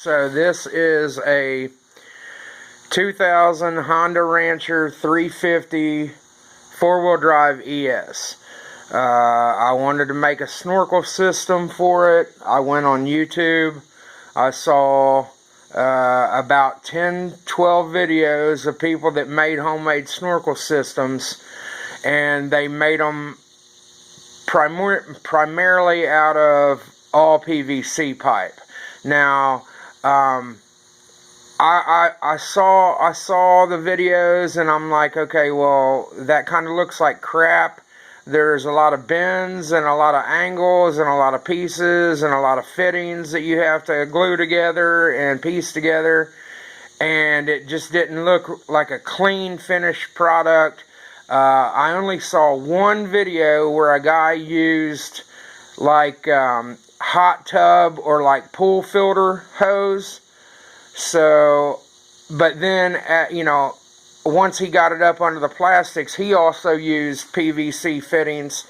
So this is a 2000 Honda Rancher 350 four-wheel drive ES. I wanted to make a snorkel system for it. I went on YouTube. I saw about 10-12 videos of people that made homemade snorkel systems, and they made them primarily out of all PVC pipe. Now, I saw the videos, and I'm like, okay, well, that kind of looks like crap. There's a lot of bends and a lot of angles and a lot of pieces and a lot of fittings that you have to glue together and piece together, and it just didn't look like a clean finished product. I only saw one video where a guy used like hot tub or like pool filter hose. So, but then, once he got it up under the plastics, he also used PVC fittings,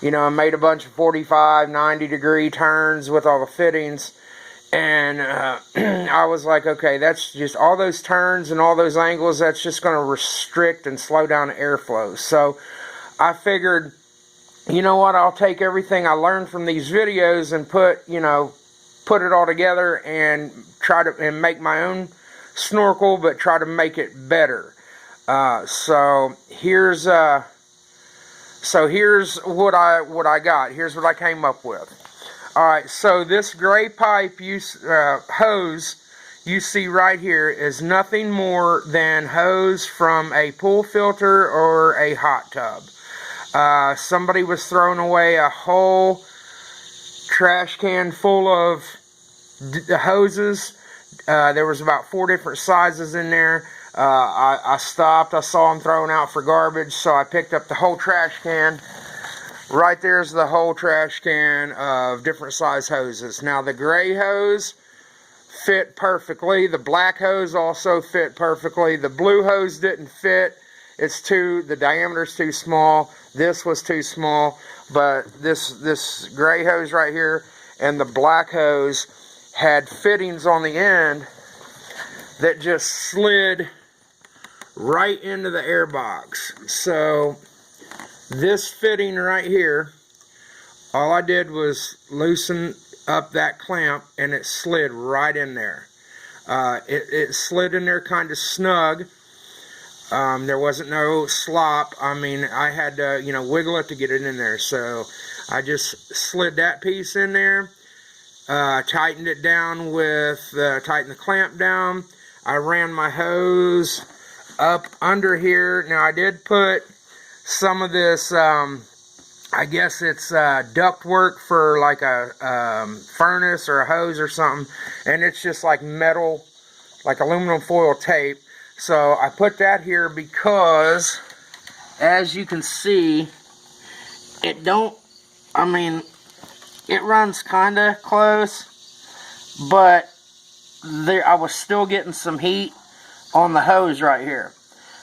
and made a bunch of 45, 90-degree turns with all the fittings. And I was like, okay, that's just all those turns and all those angles, that's just going to restrict and slow down airflow. So I figured, you know what, I'll take everything I learned from these videos and put it all together and try to make my own snorkel, but try to make it better. So here's what I got. Here's what I came up with. All right, so this gray pipe hose you see right here is nothing more than hose from a pool filter or a hot tub. Somebody was throwing away a whole trash can full of hoses. There was about 4 different sizes in there. I stopped. I saw them thrown out for garbage, so I picked up the whole trash can. Right there's the whole trash can of different size hoses. Now the gray hose fit perfectly. The black hose also fit perfectly. The blue hose didn't fit. The diameter's too small. This was too small. But this gray hose right here and the black hose had fittings on the end that just slid right into the air box. So this fitting right here, all I did was loosen up that clamp and it slid right in there. It slid in there kind of snug. There wasn't no slop. I mean, I had to, wiggle it to get it in there. So I just slid that piece in there, tightened it down tightened the clamp down. I ran my hose up under here. Now I did put some of this, I guess it's duct work for like a furnace or a hose or something, and it's just like metal, like aluminum foil tape. So I put that here because, as you can see, it runs kind of close, but I was still getting some heat on the hose right here.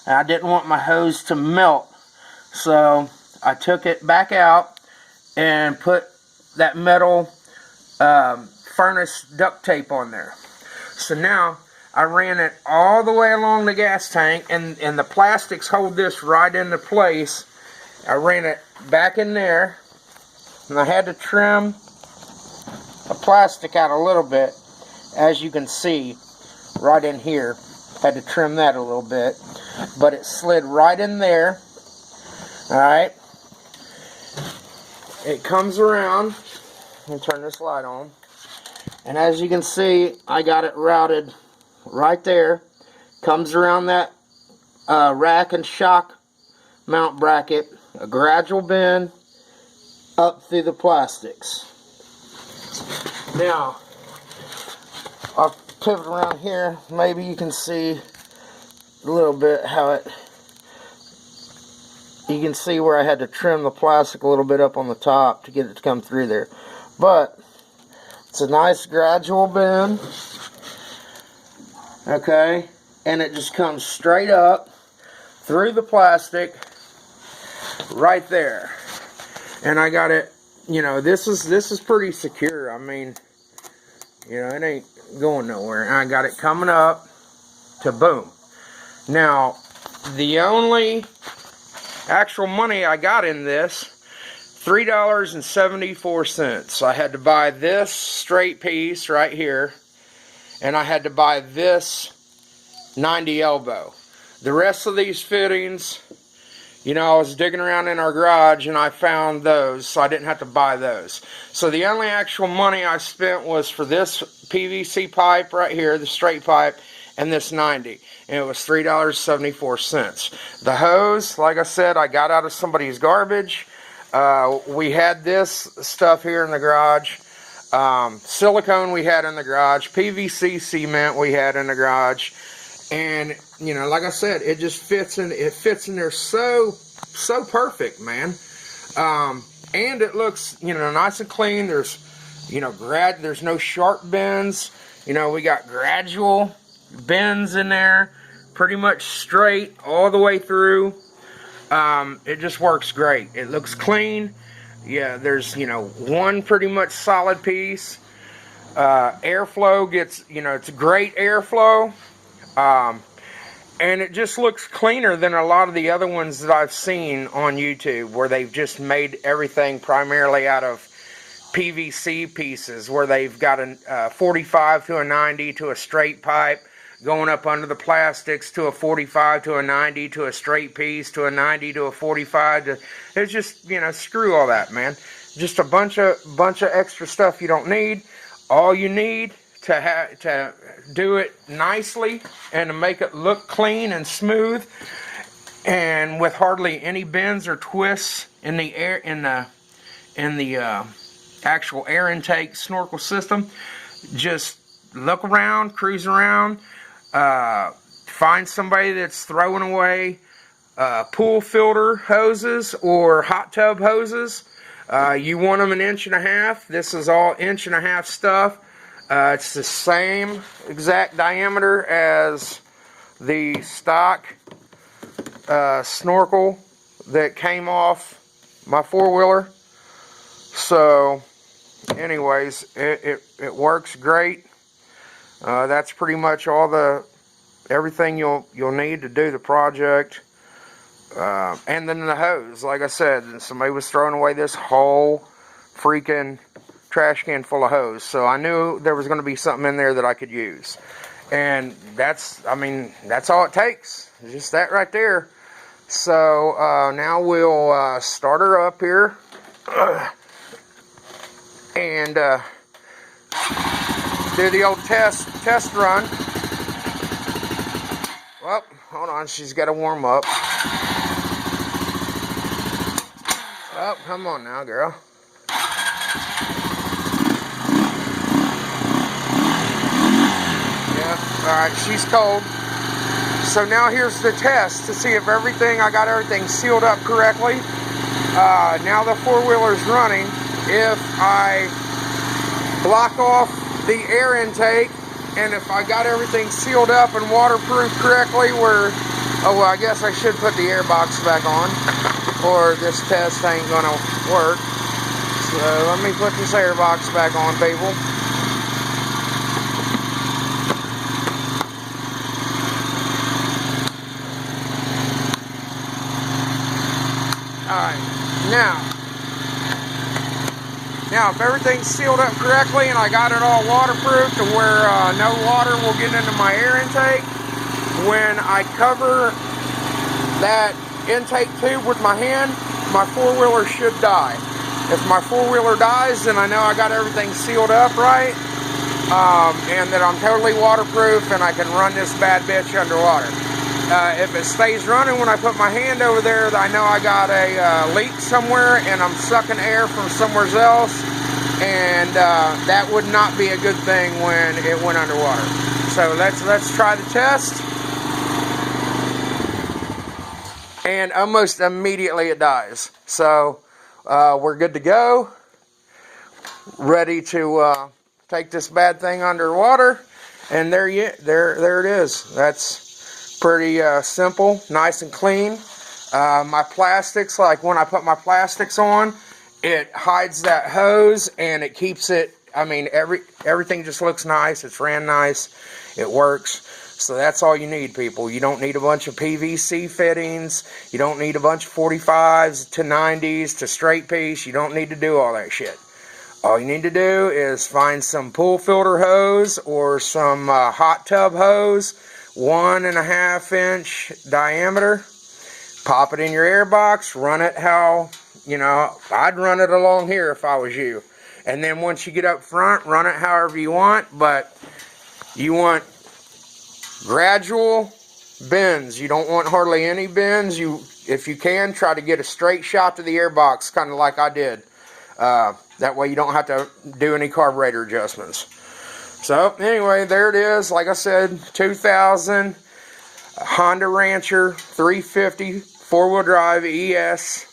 And I didn't want my hose to melt. So I took it back out and put that metal furnace duct tape on there. So now I ran it all the way along the gas tank, and the plastics hold this right into place. I ran it back in there, and I had to trim the plastic out a little bit, as you can see right in here. Had to trim that a little bit, but it slid right in there. Alright, it comes around. Let me turn this light on, and as you can see, I got it routed right there. Comes around that rack and shock mount bracket, a gradual bend up through the plastics. Now I'll pivot around here. Maybe you can see a little bit how you can see where I had to trim the plastic a little bit up on the top to get it to come through there. But it's a nice gradual bend. Okay, and it just comes straight up through the plastic right there. And I got it, this is pretty secure. I mean, You know, it ain't going nowhere. And I got it coming up to boom. Now, the only actual money I got in this, $3.74. I had to buy this straight piece right here, and I had to buy this 90 elbow. The rest of these fittings, you know, I was digging around in our garage and I found those, so I didn't have to buy those. So the only actual money I spent was for this PVC pipe right here, the straight pipe, and this 90. And it was $3.74. The hose, like I said, I got out of somebody's garbage. We had this stuff here in the garage. Silicone we had in the garage. PVC cement we had in the garage. And, you know, like I said, it just fits in. It fits in there so perfect, man. And it looks, you know, nice and clean. There's, you know, there's no sharp bends. You know, we got gradual bends in there, pretty much straight all the way through. It just works great. It looks clean. Yeah, there's, you know, one pretty much solid piece. Airflow gets, you know, it's great airflow. And it just looks cleaner than a lot of the other ones that I've seen on YouTube, where they've just made everything primarily out of PVC pieces, where they've got a 45 to a 90 to a straight pipe, going up under the plastics to a 45 to a 90 to a straight piece to a 90 to a 45 to, it's just, you know, screw all that, man. Just a bunch of extra stuff you don't need. All you need to do it nicely and to make it look clean and smooth and with hardly any bends or twists in the air, in the actual air intake snorkel system. Just look around, cruise around, find somebody that's throwing away pool filter hoses or hot tub hoses. You want them 1.5 inches. This is all 1.5 inch stuff. It's the same exact diameter as the stock snorkel that came off my 4-wheeler. So anyways, it works great. That's pretty much everything you'll need to do the project. And then the hose, like I said, somebody was throwing away this whole freaking trash can full of hose, so I knew there was going to be something in there that I could use. And that's all it takes, just that right there. So now we'll start her up here and do the old test run. Well, hold on, she's got to warm up. Oh, come on now, girl. Alright, she's cold. So now here's the test to see if I got everything sealed up correctly. Now the 4-wheeler's running. If I block off the air intake, and if I got everything sealed up and waterproof correctly, I guess I should put the air box back on, or this test ain't gonna work. So let me put this air box back on, people. Alright, now if everything's sealed up correctly and I got it all waterproof to where no water will get into my air intake, when I cover that intake tube with my hand, my 4-wheeler should die. If my 4-wheeler dies, then I know I got everything sealed up right, and that I'm totally waterproof and I can run this bad bitch underwater. If it stays running when I put my hand over there, I know I got a leak somewhere and I'm sucking air from somewhere else, and that would not be a good thing when it went underwater. So let's try the test. And almost immediately it dies. So we're good to go. Ready to take this bad thing underwater. And there it is. That's pretty simple, nice and clean. My plastics, like when I put my plastics on, it hides that hose and it keeps it I mean, everything just looks nice. It's ran nice. It works. So that's all you need, people. You don't need a bunch of PVC fittings. You don't need a bunch of 45s to 90s to straight piece. You don't need to do all that shit. All you need to do is find some pool filter hose or some hot tub hose, 1.5 inch diameter. Pop it in your air box, run it how, you know, I'd run it along here if I was you. And then once you get up front, run it however you want, but you want gradual bends. You don't want hardly any bends. If you can, try to get a straight shot to the air box, kind of like I did. That way you don't have to do any carburetor adjustments. So anyway, there it is. Like I said, 2000 Honda Rancher 350 4-wheel drive ES.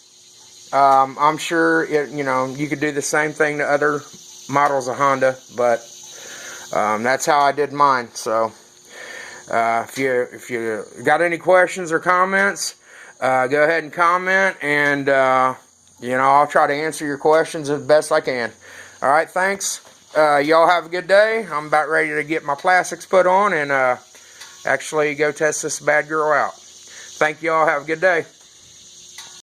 I'm sure you could do the same thing to other models of Honda, but that's how I did mine. So if you got any questions or comments, go ahead and comment, and I'll try to answer your questions as best I can. All right, thanks. Y'all have a good day. I'm about ready to get my plastics put on and actually go test this bad girl out. Thank y'all. Have a good day.